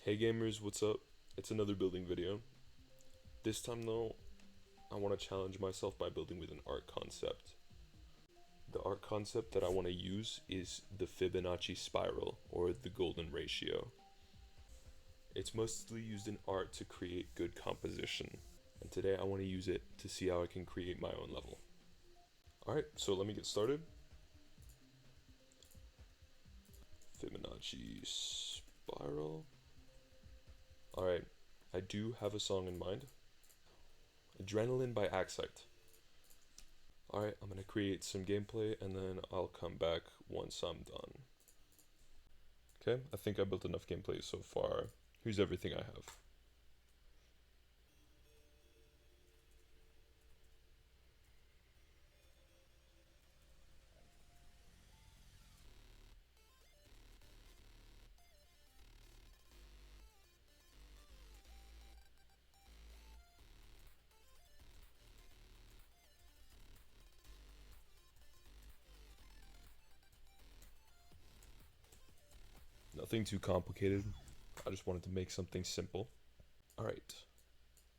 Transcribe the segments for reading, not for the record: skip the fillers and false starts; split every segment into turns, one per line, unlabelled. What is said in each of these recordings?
Hey gamers, what's up? It's another building video. This time though, I want to challenge myself by building with an art concept. The art concept that I want to use is the Fibonacci spiral, or the golden ratio. It's mostly used in art to create good composition, and today I want to use it to see how I can create my own level. Alright, so let me get started. Fibonacci spiral. Alright, I do have a song in mind. Adrenaline by Axite. Alright, I'm gonna create some gameplay and then I'll come back once I'm done. Okay, I think I built enough gameplay so far. Here's everything I have. Nothing too complicated. I just wanted to make something simple. Alright,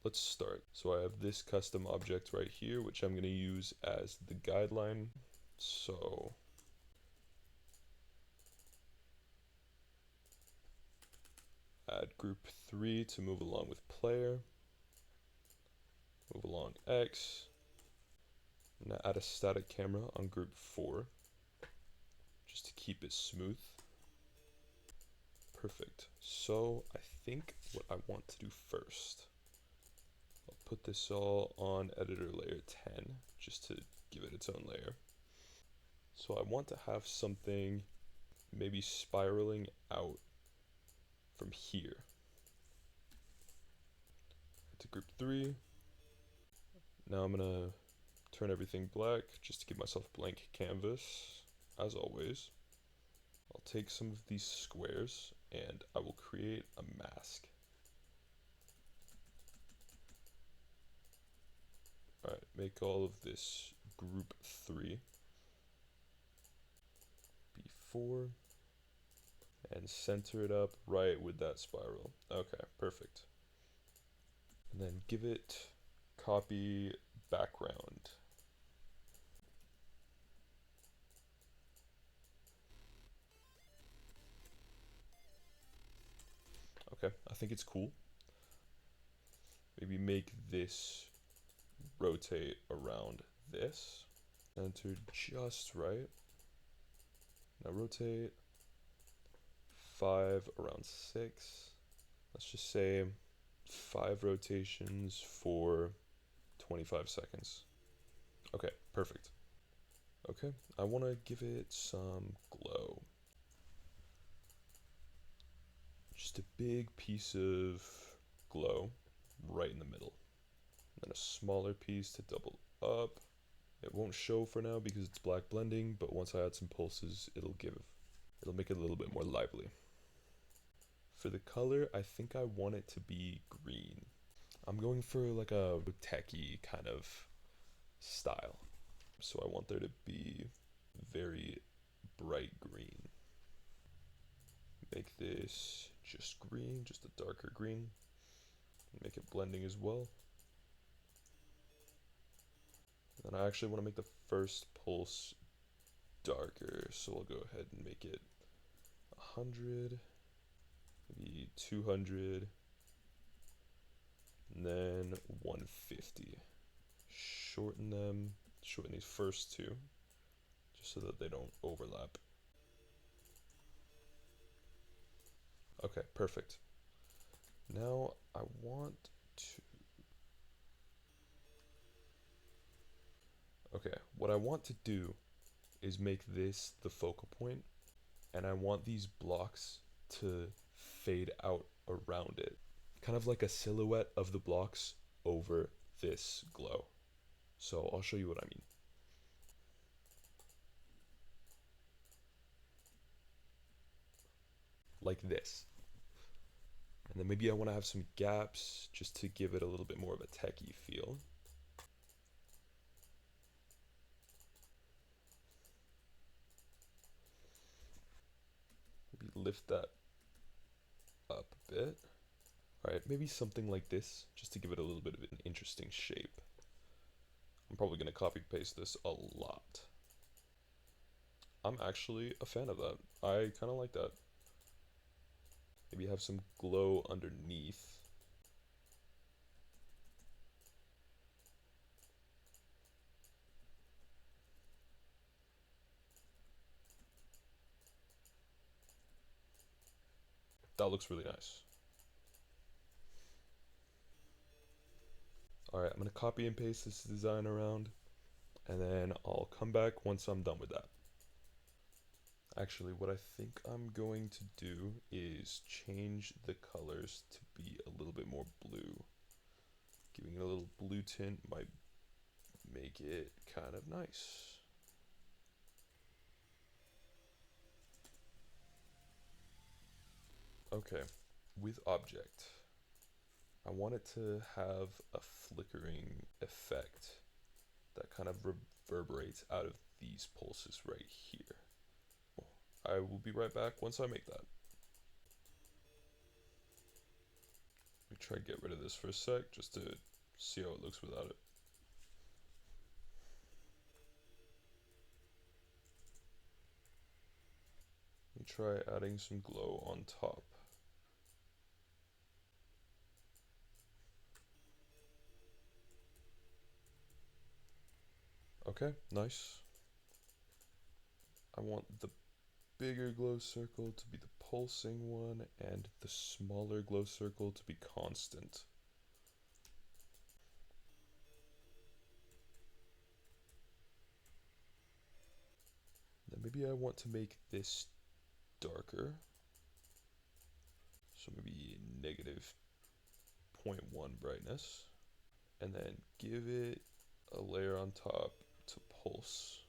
let's start. So I have this custom object right here, which I'm gonna use as the guideline. So add group 3 to move along with player. Move along X. Now add a static camera on group 4, just to keep it smooth. Perfect. So I think what I want to do first, I'll put this all on editor layer 10, just to give it its own layer. So I want to have something maybe spiraling out from here to group 3. Now I'm gonna turn everything black just to give myself blank canvas, as always. I'll take some of these squares and I will create a mask. Alright, make all of this group 3. B4. And center it up right with that spiral. Okay, perfect. And then give it copy background. Okay, I think it's cool. Maybe make this rotate around this. Center just right. Now rotate 5 around 6. Let's just say 5 rotations for 25 seconds. Okay, perfect. Okay, I want to give it some glow. Just a big piece of glow right in the middle. Then a smaller piece to double up. It won't show for now because it's black blending, but once I add some pulses, it'll make it a little bit more lively. For the color, I think I want it to be green. I'm going for like a techie kind of style. So I want there to be very bright green. Make this just green, just a darker green. Make it blending as well. And I actually want to make the first pulse darker, so we'll go ahead and make it 100, maybe 200, and then 150. Shorten these first two, just so that they don't overlap. Okay, perfect. Now I want to... Okay, what I want to do is make this the focal point, and I want these blocks to fade out around it. Kind of like a silhouette of the blocks over this glow. So I'll show you what I mean. Like this. And then maybe I want to have some gaps just to give it a little bit more of a techie feel. Maybe lift that up a bit. Alright, maybe something like this, just to give it a little bit of an interesting shape. I'm probably going to copy paste this a lot. I'm actually a fan of that. I kind of like that. Maybe have some glow underneath. That looks really nice. Alright, I'm going to copy and paste this design around, and then I'll come back once I'm done with that. Actually, what I think I'm going to do is change the colors to be a little bit more blue. Giving it a little blue tint might make it kind of nice. Okay, with object, I want it to have a flickering effect that kind of reverberates out of these pulses right here. I will be right back once I make that. Let me try to get rid of this for a sec just to see how it looks without it. Let me try adding some glow on top. Okay, nice. I want the bigger glow circle to be the pulsing one and the smaller glow circle to be constant. Then maybe I want to make this darker. So maybe negative 0.1 brightness. And then give it a layer on top to pulse.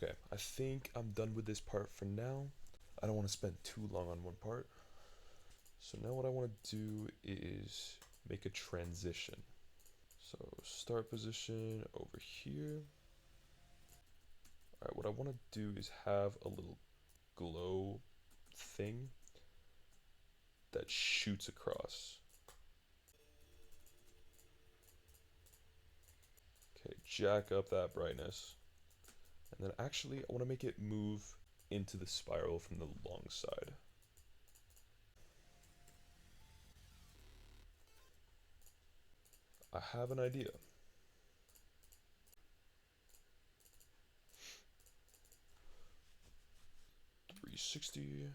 Okay, I think I'm done with this part for now. I don't want to spend too long on one part. So now what I want to do is make a transition. So start position over here. Alright, what I want to do is have a little glow thing that shoots across. Okay, jack up that brightness. And then actually, I want to make it move into the spiral from the long side. I have an idea. .360,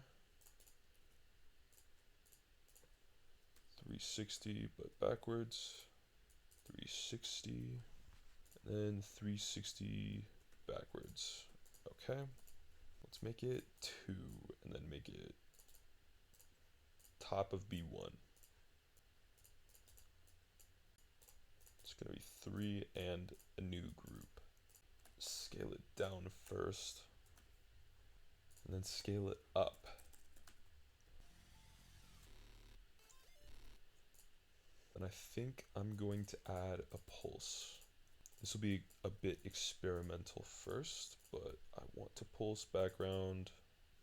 360, but backwards, 360, and then 360 backwards. Okay, let's make it 2, and then make it top of B1. It's gonna be 3 and a new group. Scale it down first, and then scale it up. And I think I'm going to add a pulse. This will be a bit experimental first, but I want to pulse background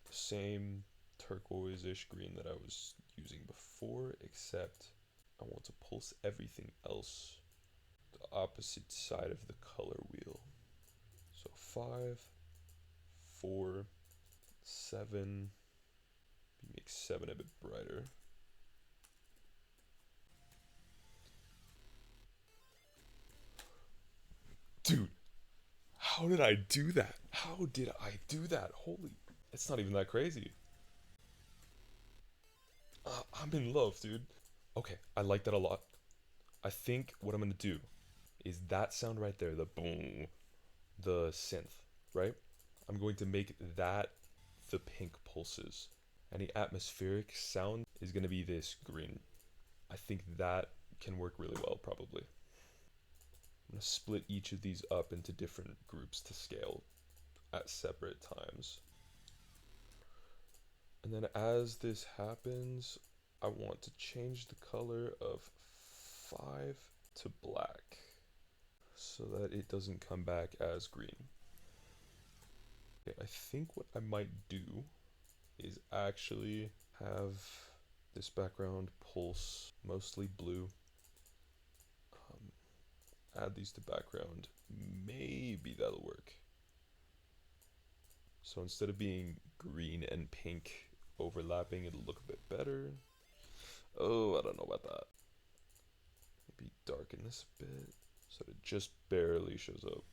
the same turquoise-ish green that I was using before, except I want to pulse everything else the opposite side of the color wheel. So 5, 4, 7, make 7 a bit brighter. Dude, how did I do that? How did I do that? Holy, it's not even that crazy. I'm in love, dude. Okay, I like that a lot. I think what I'm gonna do is that sound right there, the boom, the synth, right? I'm going to make that the pink pulses. Any atmospheric sound is gonna be this green. I think that can work really well, probably. I'm gonna split each of these up into different groups to scale at separate times. And then as this happens, I want to change the color of 5 to black so that it doesn't come back as green. Okay, I think what I might do is actually have this background pulse mostly blue. Add these to background. Maybe that'll work. So instead of being green and pink overlapping, it'll look a bit better. Oh, I don't know about that. Maybe darken this a bit so that it just barely shows up.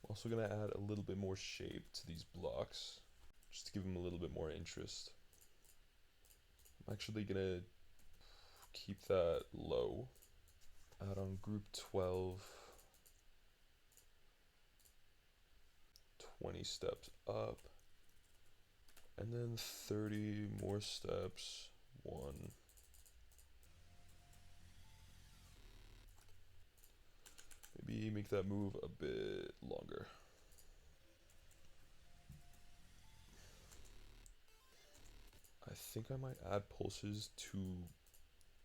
Also gonna add a little bit more shape to these blocks, just to give them a little bit more interest. I'm actually gonna keep that low. Add on group 12, 20 steps up, and then 30 more steps, 1. Maybe make that move a bit longer. I think I might add pulses to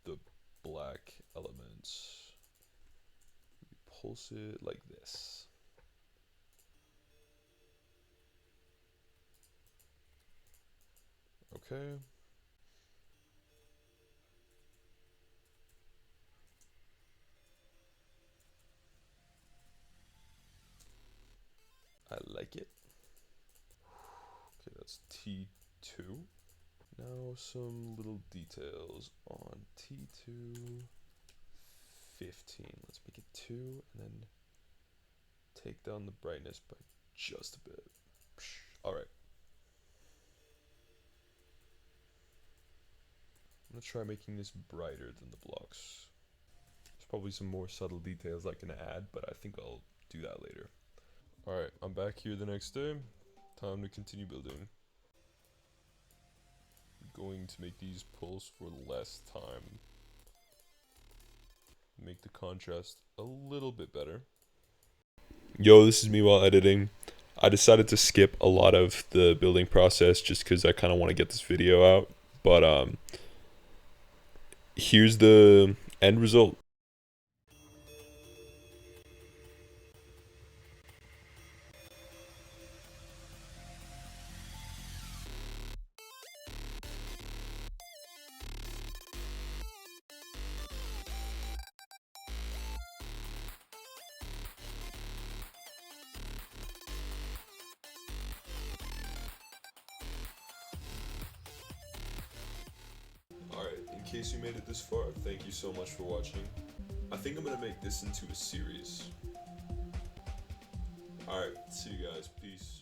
the black elements. Pulse it like this. Okay. I like it. Okay, that's T2. Now some little details on T2, 15. Let's make it 2 and then take down the brightness by just a bit. All right. I'm gonna try making this brighter than the blocks. There's probably some more subtle details I can add, but I think I'll do that later. All right, I'm back here the next day. Time to continue building. I'm going to make these pulse for less time. Make the contrast a little bit better. Yo, this is me while editing. I decided to skip a lot of the building process just because I kind of want to get this video out. But here's the end result. Alright, in case you made it this far, thank you so much for watching. I think I'm gonna make this into a series. Alright, see you guys. Peace.